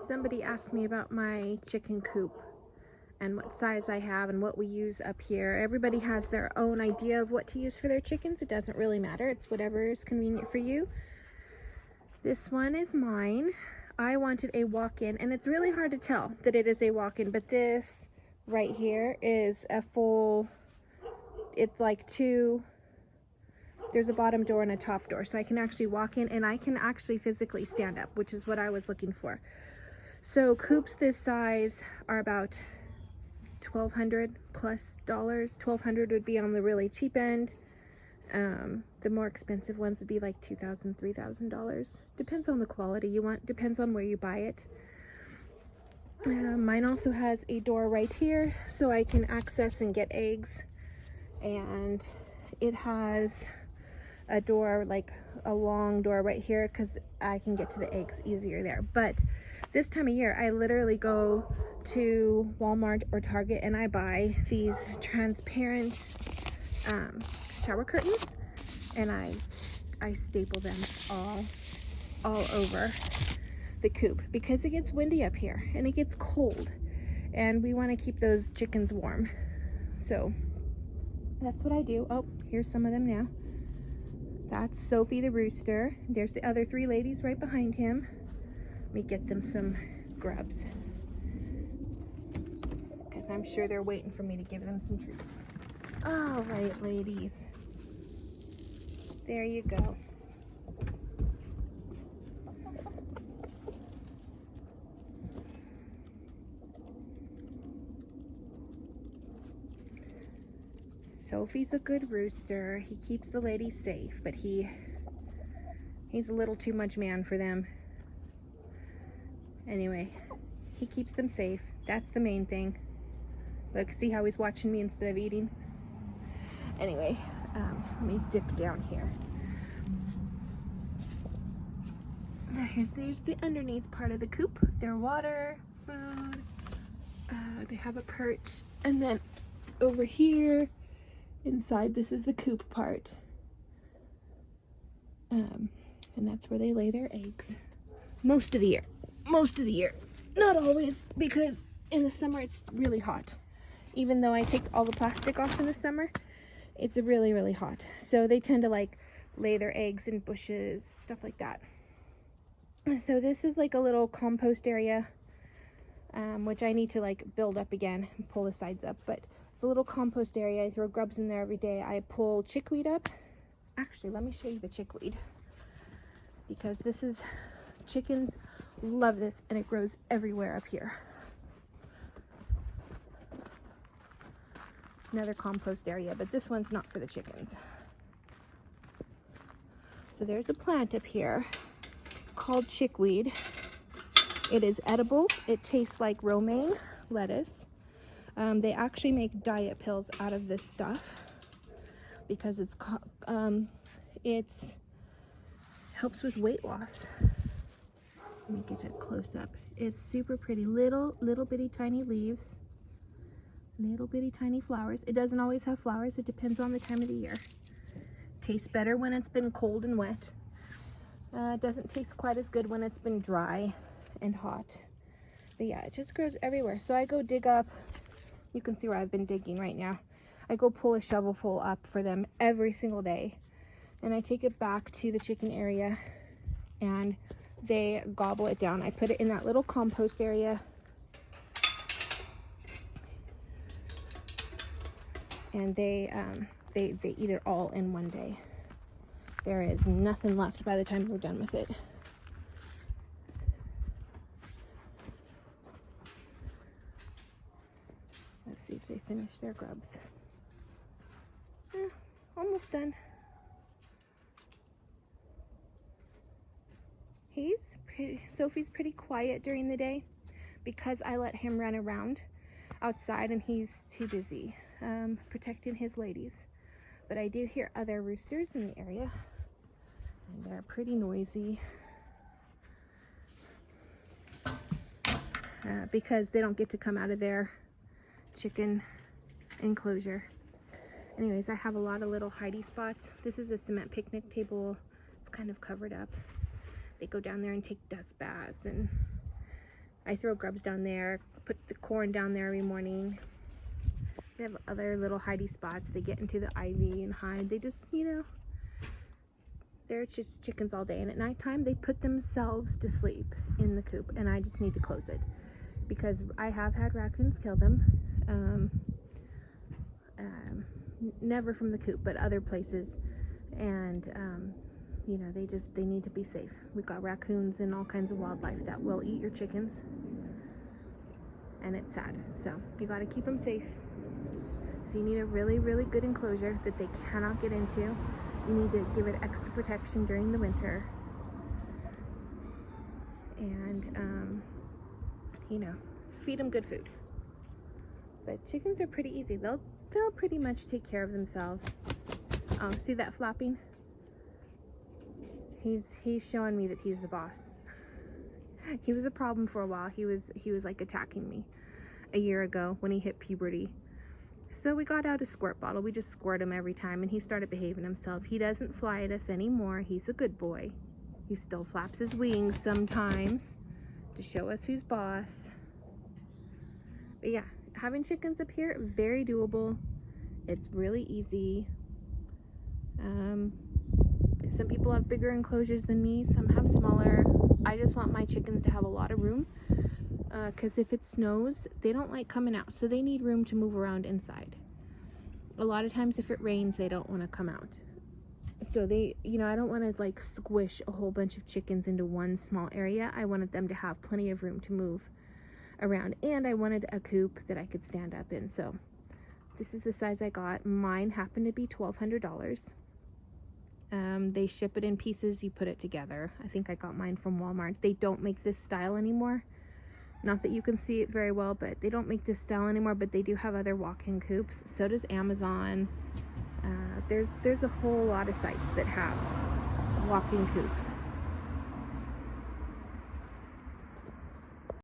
Somebody asked me about my chicken coop and what size I have and what we use up here. Everybody has their own idea of what to use for their chickens. It doesn't really matter. It's whatever is convenient for you. This one is mine. I wanted a walk-in, and it's really hard to tell that it is a walk-in, but this right here is a full, it's like two, there's a bottom door and a top door, so I can actually walk in and I can actually physically stand up, which is what I was looking for. So coops this size are about $1,200 plus. $1,200 would be on the really cheap end. The more expensive ones would be like $2,000, $3,000. Depends on the quality you want, depends on where you buy it. Mine also has a door right here so I can access and get eggs, and it has a door, like a long door right here, because I can get to the eggs easier there. But this time of year I literally go to Walmart or Target and I buy these transparent shower curtains, and I staple them all over the coop because it gets windy up here and it gets cold and we want to keep those chickens warm. So that's what I do. Oh, here's some of them now. That's Sophie the rooster. There's the other three ladies right behind him. Let me get them some grubs because I'm sure they're waiting for me to give them some treats. All right, ladies. There you go. Sophie's a good rooster. He keeps the ladies safe, but he's a little too much man for them. Anyway, he keeps them safe. That's the main thing. Look, see how he's watching me instead of eating? Anyway, let me dip down here. There's the underneath part of the coop. Their water, food, they have a perch, and then over here inside, this is the coop part, and that's where they lay their eggs most of the year. Not always, because in the summer it's really hot. Even though I take all the plastic off in the summer, it's really hot, so they tend to like lay their eggs in bushes, stuff like that. So this is like a little compost area, which I need to like build up again and pull the sides up, but it's a little compost area. I throw grubs in there every day. I pull chickweed up. Actually, let me show you the chickweed, because this is, chickens love this and it grows everywhere up here. Another compost area, but this one's not for the chickens. So there's a plant up here called chickweed. It is edible. It tastes like romaine lettuce. They actually make diet pills out of this stuff because it helps with weight loss. Let me get it close up. It's super pretty. Little bitty tiny leaves, little bitty tiny flowers. It doesn't always have flowers. It depends on the time of the year. Tastes better when it's been cold and wet. It doesn't taste quite as good when it's been dry and hot. But yeah, it just grows everywhere. So I go dig up, you can see where I've been digging right now. I go pull a shovelful up for them every single day, and I take it back to the chicken area and they gobble it down. I put it in that little compost area, and they eat it all in one day. There is nothing left by the time we're done with it. Let's see if they finish their grubs. Almost done. Sophie's pretty quiet during the day because I let him run around outside and he's too busy protecting his ladies. But I do hear other roosters in the area, and they're pretty noisy because they don't get to come out of their chicken enclosure. Anyways, I have a lot of little hidey spots. This is a cement picnic table. It's kind of covered up. They go down there and take dust baths, and I throw grubs down there, put the corn down there every morning. They have other little hidey spots. They get into the ivy and hide. They just, you know, they're just chickens all day. And at nighttime, they put themselves to sleep in the coop. And I just need to close it because I have had raccoons kill them. Never from the coop, but other places. And, you know, they need to be safe. We've got raccoons and all kinds of wildlife that will eat your chickens. And it's sad. So you got to keep them safe. So you need a really, really good enclosure that they cannot get into. You need to give it extra protection during the winter. And, you know, feed them good food. But chickens are pretty easy. They'll pretty much take care of themselves. Oh, see that flapping? He's showing me that he's the boss. He was a problem for a while. He was like attacking me a year ago when he hit puberty. So we got out a squirt bottle. We just squirt him every time, and he started behaving himself. He doesn't fly at us anymore. He's a good boy. He still flaps his wings sometimes to show us who's boss. But yeah, having chickens up here, very doable. It's really easy. Some people have bigger enclosures than me. Some have smaller. I just want my chickens to have a lot of room. Because if it snows, they don't like coming out, so they need room to move around inside. A lot of times if it rains, they don't want to come out. So they, you know, I don't want to like squish a whole bunch of chickens into one small area. I wanted them to have plenty of room to move around, and I wanted a coop that I could stand up in. So this is the size I got. Mine happened to be $1,200. They ship it in pieces. You put it together. I think I got mine from Walmart. They don't make this style anymore. Not that you can see it very well, but they don't make this style anymore, but they do have other walk-in coops. So does Amazon. There's a whole lot of sites that have walk-in coops.